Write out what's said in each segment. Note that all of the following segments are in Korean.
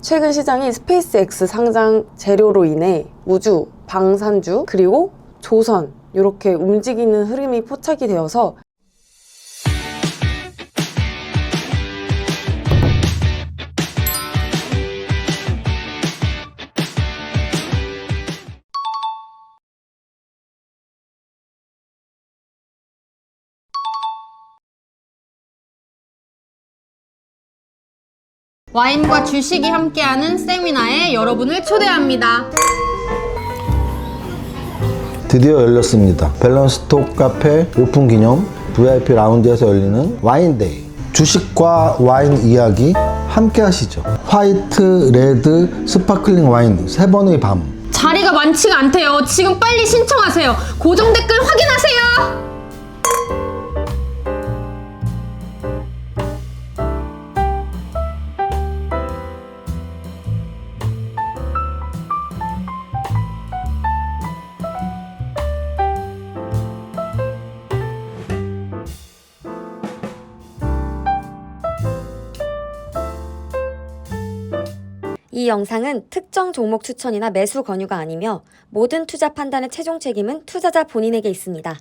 최근 시장이 스페이스X 상장 재료로 인해 우주, 방산주, 그리고 조선 이렇게 움직이는 흐름이 포착이 되어서 와인과 주식이 함께하는 세미나에 여러분을 초대합니다. 드디어 열렸습니다. 밸런스톡 카페 오픈 기념 VIP 라운지에서 열리는 와인데이. 주식과 와인 이야기 함께 하시죠. 화이트, 레드, 스파클링 와인 3번의 밤. 자리가 많지가 않대요. 지금 빨리 신청하세요. 고정 댓글 확인하세요. 이 영상은 특정 종목 추천이나 매수 권유가 아니며 모든 투자 판단의 최종 책임은 투자자 본인에게 있습니다.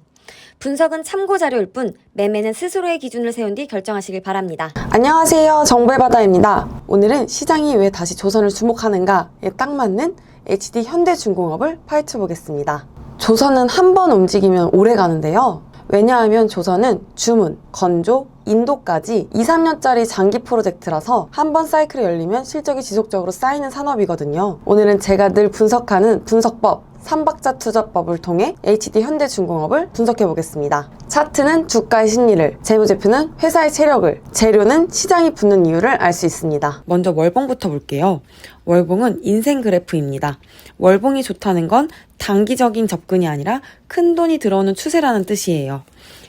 분석은 참고 자료일 뿐 매매는 스스로의 기준을 세운 뒤 결정하시길 바랍니다. 안녕하세요, 정보의 바다입니다. 오늘은 시장이 왜 다시 조선을 주목하는가에 딱 맞는 HD 현대중공업을 파헤쳐 보겠습니다. 조선은 한 번 움직이면 오래 가는데요. 왜냐하면 조선은 주문, 건조, 인도까지 2, 3년짜리 장기 프로젝트라서 한 번 사이클이 열리면 실적이 지속적으로 쌓이는 산업이거든요. 오늘은 제가 늘 분석하는 분석법, 3박자 투자법을 통해 HD 현대중공업을 분석해 보겠습니다. 차트는 주가의 심리를, 재무제표는 회사의 체력을, 재료는 시장이 붙는 이유를 알 수 있습니다. 먼저 월봉부터 볼게요. 월봉은 인생 그래프입니다. 월봉이 좋다는 건 단기적인 접근이 아니라 큰 돈이 들어오는 추세라는 뜻이에요.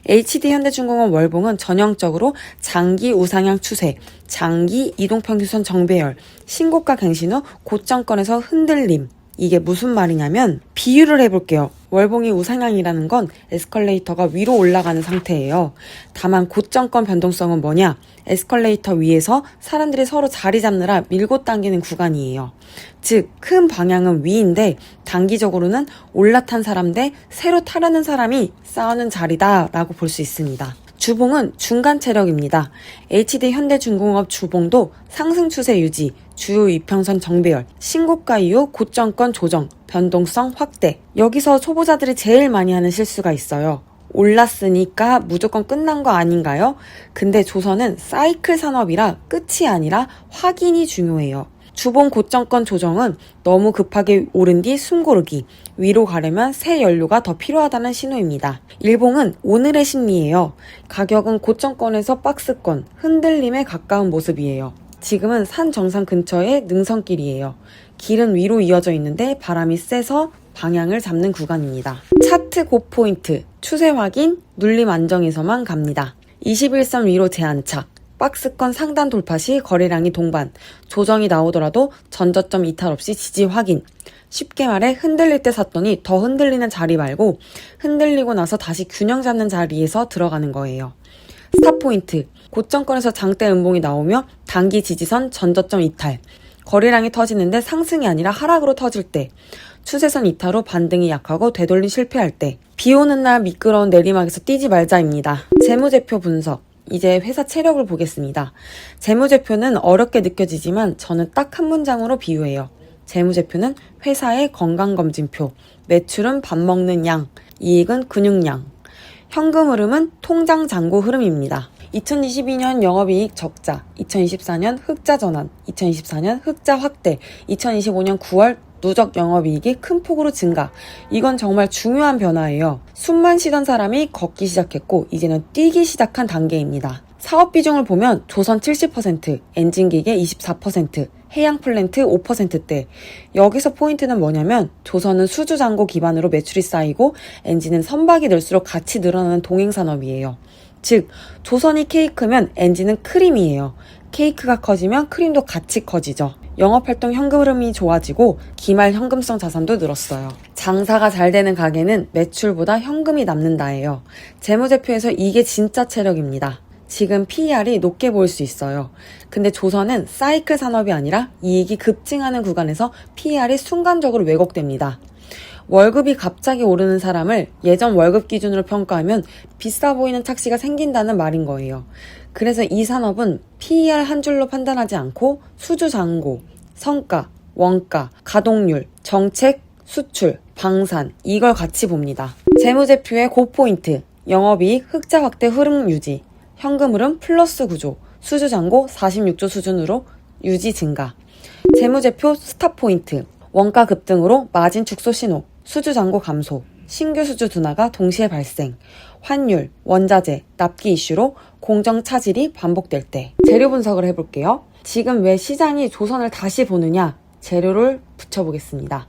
HD 현대중공업 월봉은 전형적으로 장기 우상향 추세, 장기 이동평균선 정배열, 신고가 갱신 후 고점권에서 흔들림. 이게 무슨 말이냐면 비유를 해볼게요. 월봉이 우상향이라는 건 에스컬레이터가 위로 올라가는 상태예요. 다만 고점권 변동성은 뭐냐? 에스컬레이터 위에서 사람들이 서로 자리 잡느라 밀고 당기는 구간이에요. 즉, 큰 방향은 위인데 단기적으로는 올라탄 사람 대 새로 타려는 사람이 싸우는 자리다 라고 볼 수 있습니다. 주봉은 중간 체력입니다. HD 현대중공업 주봉도 상승 추세 유지, 주요 이평선 정배열, 신고가 이후 고점권 조정, 변동성 확대. 여기서 초보자들이 제일 많이 하는 실수가 있어요. 올랐으니까 무조건 끝난 거 아닌가요? 근데 조선은 사이클 산업이라 끝이 아니라 확인이 중요해요. 주봉 고점권 조정은 너무 급하게 오른 뒤 숨고르기, 위로 가려면 새 연료가 더 필요하다는 신호입니다. 일봉은 오늘의 심리예요. 가격은 고점권에서 박스권, 흔들림에 가까운 모습이에요. 지금은 산 정상 근처의 능선길이에요. 길은 위로 이어져 있는데 바람이 세서 방향을 잡는 구간입니다. 차트 고포인트, 추세 확인, 눌림 안정에서만 갑니다. 21선 위로 재안착, 박스권 상단 돌파 시 거래량이 동반, 조정이 나오더라도 전저점 이탈 없이 지지 확인. 쉽게 말해 흔들릴 때 샀더니 더 흔들리는 자리 말고 흔들리고 나서 다시 균형 잡는 자리에서 들어가는 거예요. 스탑포인트, 고점권에서 장대 음봉이 나오며 단기 지지선 전저점 이탈, 거래량이 터지는데 상승이 아니라 하락으로 터질 때, 추세선 이탈 후 반등이 약하고 되돌림 실패할 때, 비 오는 날 미끄러운 내리막에서 뛰지 말자입니다. 재무제표 분석, 이제 회사 체력을 보겠습니다. 재무제표는 어렵게 느껴지지만 저는 딱 한 문장으로 비유해요. 재무제표는 회사의 건강검진표, 매출은 밥 먹는 양, 이익은 근육량, 현금 흐름은 통장 잔고 흐름입니다. 2022년 영업이익 적자, 2024년 흑자 전환, 2024년 흑자 확대, 2025년 9월 누적 영업이익이 큰 폭으로 증가. 이건 정말 중요한 변화예요. 숨만 쉬던 사람이 걷기 시작했고 이제는 뛰기 시작한 단계입니다. 사업 비중을 보면 조선 70%, 엔진기계 24%, 해양 플랜트 5%대. 여기서 포인트는 뭐냐면 조선은 수주 잔고 기반으로 매출이 쌓이고 엔진은 선박이 늘수록 같이 늘어나는 동행산업이에요. 즉, 조선이 케이크면 엔진은 크림이에요. 케이크가 커지면 크림도 같이 커지죠. 영업활동 현금 흐름이 좋아지고 기말 현금성 자산도 늘었어요. 장사가 잘 되는 가게는 매출보다 현금이 남는다예요. 재무제표에서 이게 진짜 체력입니다. 지금 PER이 높게 보일 수 있어요. 근데 조선은 사이클 산업이 아니라 이익이 급증하는 구간에서 PER이 순간적으로 왜곡됩니다. 월급이 갑자기 오르는 사람을 예전 월급 기준으로 평가하면 비싸 보이는 착시가 생긴다는 말인 거예요. 그래서 이 산업은 PER 한 줄로 판단하지 않고 수주 잔고, 성과, 원가, 가동률, 정책, 수출, 방산 이걸 같이 봅니다. 재무제표의 고포인트, 영업이익 흑자 확대 흐름 유지, 현금 흐름 플러스 구조, 수주 잔고 46조 수준으로 유지 증가. 재무제표 스탑 포인트, 원가 급등으로 마진 축소 신호, 수주 잔고 감소, 신규 수주 둔화가 동시에 발생, 환율, 원자재, 납기 이슈로 공정 차질이 반복될 때. 재료 분석을 해볼게요. 지금 왜 시장이 조선을 다시 보느냐? 재료를 붙여보겠습니다.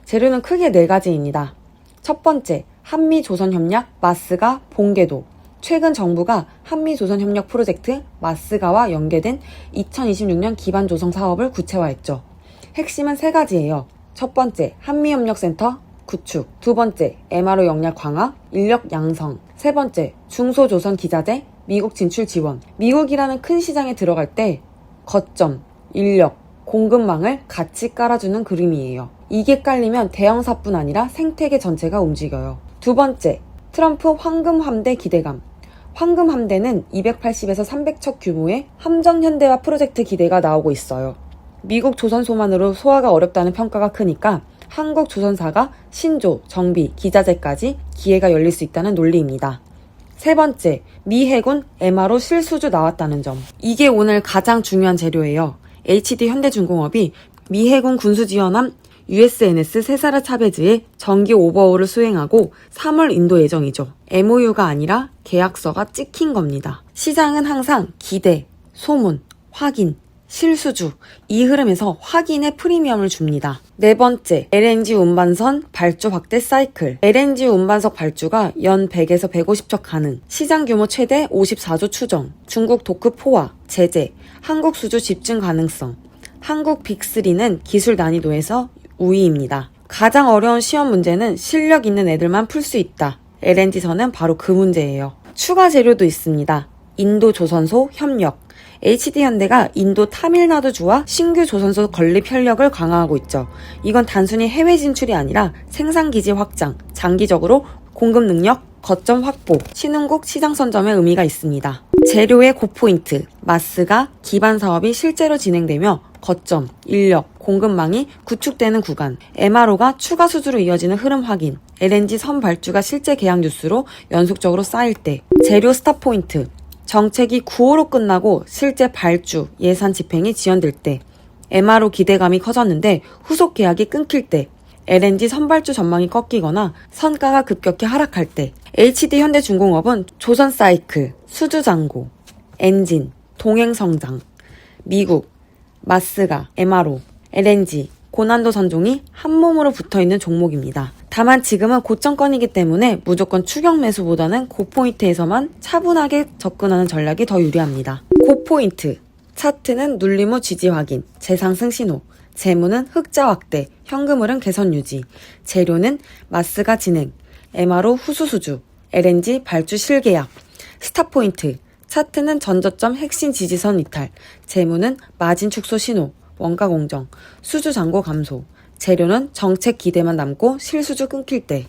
재료는 크게 4가지입니다. 첫 번째, 한미조선협력 마스가 본궤도. 최근 정부가 한미조선협력 프로젝트 마스가와 연계된 2026년 기반 조성 사업을 구체화했죠. 핵심은 3가지예요. 첫 번째, 한미협력센터 구축. 두 번째, MRO 역량 강화, 인력 양성. 세 번째, 중소조선 기자재, 미국 진출 지원. 미국이라는 큰 시장에 들어갈 때 거점, 인력, 공급망을 같이 깔아주는 그림이에요. 이게 깔리면 대형사뿐 아니라 생태계 전체가 움직여요. 두 번째, 트럼프 황금함대 기대감. 황금함대는 280에서 300척 규모의 함정현대화 프로젝트 기대가 나오고 있어요. 미국 조선소만으로 소화가 어렵다는 평가가 크니까 한국 조선사가 신조, 정비, 기자재까지 기회가 열릴 수 있다는 논리입니다. 세 번째, 미 해군 MRO 실수주 나왔다는 점. 이게 오늘 가장 중요한 재료예요. HD 현대중공업이 미 해군 군수지원함 USNS 세사르 차베즈에 정기 오버홀을 수행하고 3월 인도 예정이죠. MOU가 아니라 계약서가 찍힌 겁니다. 시장은 항상 기대, 소문, 확인, 실수주 이 흐름에서 확인의 프리미엄을 줍니다. 네 번째, LNG 운반선 발주 확대 사이클. LNG 운반석 발주가 연 100에서 150척 가능. 시장 규모 최대 54조 추정. 중국 도크 포화, 제재, 한국 수주 집중 가능성. 한국 빅3는 기술 난이도에서 우위입니다. 가장 어려운 시험 문제는 실력 있는 애들만 풀 수 있다. LNG선은 바로 그 문제예요. 추가 재료도 있습니다. 인도 조선소 협력. HD현대가 인도 타밀나두주와 신규 조선소 건립 협력을 강화하고 있죠. 이건 단순히 해외 진출이 아니라 생산기지 확장, 장기적으로 공급 능력, 거점 확보, 신흥국 시장 선점의 의미가 있습니다. 재료의 고포인트, 마스가 기반 사업이 실제로 진행되며 거점, 인력, 공급망이 구축되는 구간, MRO가 추가 수주로 이어지는 흐름 확인, LNG 선 발주가 실제 계약 뉴스로 연속적으로 쌓일 때, 재료 스탑 포인트, 정책이 9호로 끝나고 실제 발주, 예산 집행이 지연될 때, MRO 기대감이 커졌는데 후속 계약이 끊길 때, LNG 선발주 전망이 꺾이거나 선가가 급격히 하락할 때, HD 현대중공업은 조선 사이클, 수주 잔고, 엔진, 동행 성장, 미국, 마스가, MRO, LNG, 고난도 선종이 한 몸으로 붙어있는 종목입니다. 다만 지금은 고점권이기 때문에 무조건 추격 매수보다는 고포인트에서만 차분하게 접근하는 전략이 더 유리합니다. 고포인트, 차트는 눌림 후 지지 확인, 재상승 신호, 재무는 흑자 확대, 현금흐름 개선 유지, 재료는 마스가 진행, MRO 후수 수주, LNG 발주 실계약, 스탑 포인트, 차트는 전저점 핵심 지지선 이탈, 재무는 마진 축소 신호, 원가 공정, 수주 잔고 감소, 재료는 정책 기대만 남고 실수주 끊길 때.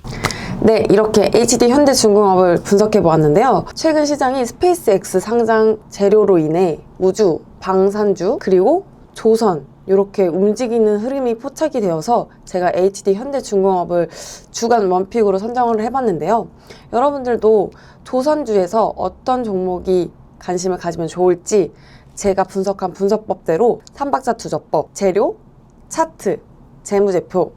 네, 이렇게 HD 현대중공업을 분석해 보았는데요. 최근 시장이 스페이스X 상장 재료로 인해 우주, 방산주, 그리고 조선 이렇게 움직이는 흐름이 포착이 되어서 제가 HD 현대중공업을 주간 원픽으로 선정을 해봤는데요. 여러분들도 조선주에서 어떤 종목이 관심을 가지면 좋을지 제가 분석한 분석법대로 삼박자 투자법, 재료, 차트, 재무제표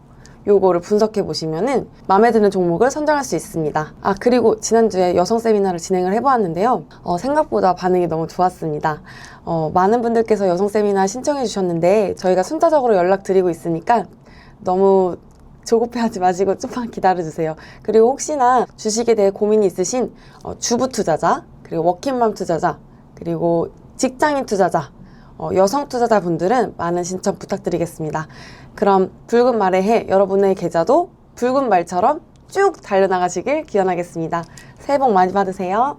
요거를 분석해 보시면은 마음에 드는 종목을 선정할 수 있습니다. 아, 그리고 지난주에 여성 세미나를 진행을 해보았는데요. 생각보다 반응이 너무 좋았습니다. 많은 분들께서 여성 세미나 신청해 주셨는데 저희가 순차적으로 연락드리고 있으니까 너무 조급해하지 마시고 좀만 기다려주세요. 그리고 혹시나 주식에 대해 고민이 있으신 주부 투자자, 그리고 워킹맘 투자자, 그리고 직장인 투자자, 여성 투자자분들은 많은 신청 부탁드리겠습니다. 그럼 붉은 말의 해 여러분의 계좌도 붉은 말처럼 쭉 달려나가시길 기원하겠습니다. 새해 복 많이 받으세요.